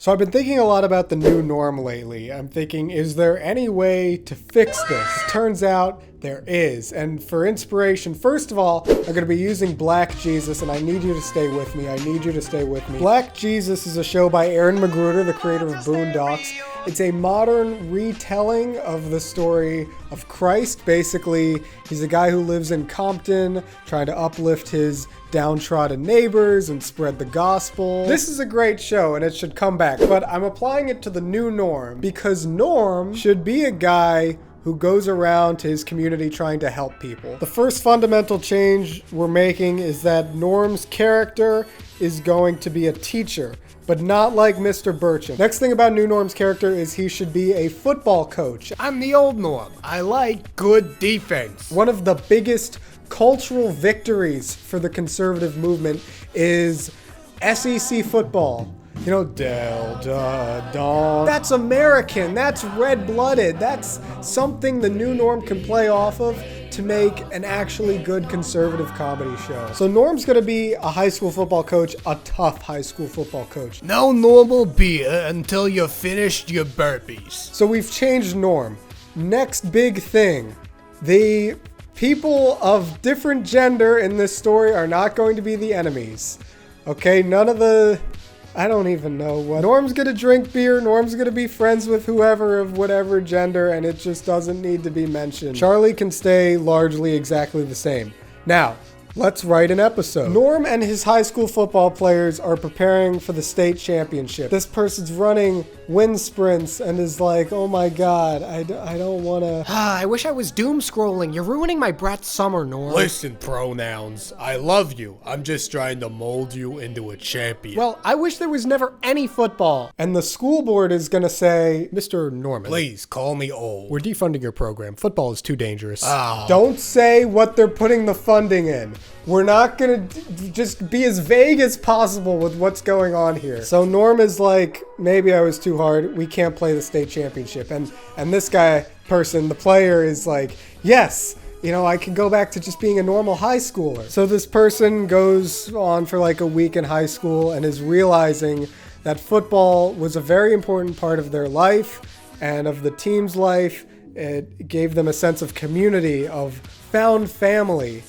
So I've been thinking a lot about the new norm lately. I'm thinking, is there any way to fix this? Turns out there is. And for inspiration, first of all, I'm going to be using Black Jesus, and I need you to stay with me. I need you to stay with me. Black Jesus is a show by Aaron McGruder, the creator of Boondocks. It's a modern retelling of the story of Christ. Basically, he's a guy who lives in Compton, trying to uplift his downtrodden neighbors and spread the gospel. This is a great show and it should come back, but I'm applying it to the new Norm because Norm should be a guy who goes around to his community trying to help people. The first fundamental change we're making is that Norm's character is going to be a teacher, but not like Mr. Birchum. Next thing about new Norm's character is he should be a football coach. I'm the old Norm. I like good defense. One of the biggest cultural victories for the conservative movement is SEC football. You know, Delta Dawn. That's American. That's red-blooded. That's something the new Norm can play off of to make an actually good conservative comedy show. So Norm's gonna be a high school football coach, a tough high school football coach. No normal beer until you've finished your burpees. So we've changed Norm. Next big thing. The people of different gender in this story are not going to be the enemies. Okay, none of the... I don't even know what. Norm's gonna drink beer, Norm's gonna be friends with whoever of whatever gender, and it just doesn't need to be mentioned. Charlie can stay largely exactly the same. Now, let's write an episode. Norm and his high school football players are preparing for the state championship. This person's running wind sprints and is like, oh my god, I don't want to... I wish I was doom scrolling. You're ruining my brat's summer, Norm. Listen, pronouns. I love you. I'm just trying to mold you into a champion. Well, I wish there was never any football. And the school board is going to say, Mr. Norman, please call me old. we're defunding your program. Football is too dangerous. Oh. Don't say what they're putting the funding in. We're not going to just be as vague as possible with what's going on here. So Norm is like, maybe I was too hard. We can't play the state championship. And this person, the player, is like, yes, you know, I can go back to just being a normal high schooler. So this person goes on for like a week in high school and is realizing that football was a very important part of their life and of the team's life. It gave them a sense of community, of found family.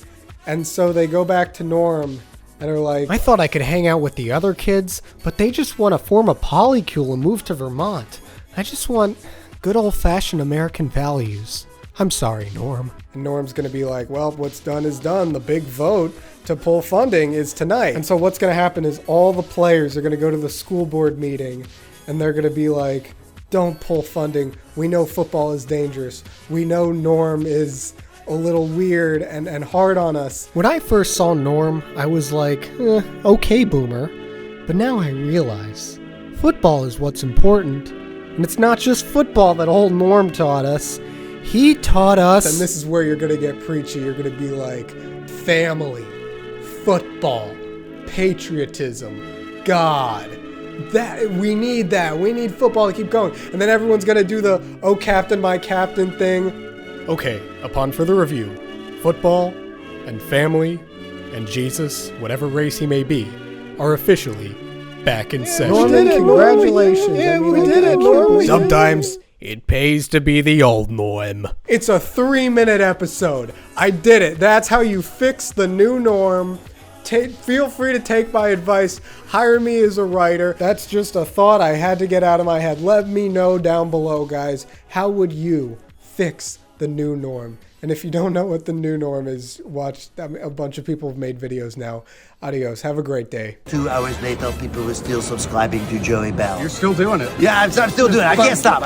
And so they go back to Norm and are like, I thought I could hang out with the other kids, but they just want to form a polycule and move to Vermont. I just want good old-fashioned American values. I'm sorry, Norm. And Norm's going to be like, well, what's done is done. The big vote to pull funding is tonight. And so what's going to happen is all the players are going to go to the school board meeting and they're going to be like, don't pull funding. We know football is dangerous. We know Norm is a little weird and hard on us. When I first saw Norm, I was like, okay, boomer. But now I realize football is what's important. And it's not just football that old Norm taught us. He taught us... And this is where you're going to get preachy. You're going to be like, family, football, patriotism, God. We need that. We need football to keep going. And then everyone's going to do the, oh, captain, my captain thing. Okay, upon further review, football and family and Jesus, whatever race he may be, are officially back in session. Norman, congratulations. Yeah, we did it, Norman. Sometimes it pays to be the old Norm. It's a 3-minute episode. I did it. That's how you fix the new Norm. Feel free to take my advice. Hire me as a writer. That's just a thought I had to get out of my head. Let me know down below, guys. How would you fix the new Norm? And if you don't know what the new Norm is, watch. A bunch of people have made videos now. Adios. Have a great day. 2 hours later, people were still subscribing to Joeybar. You're still doing it. Yeah, I'm still doing it. I can't stop.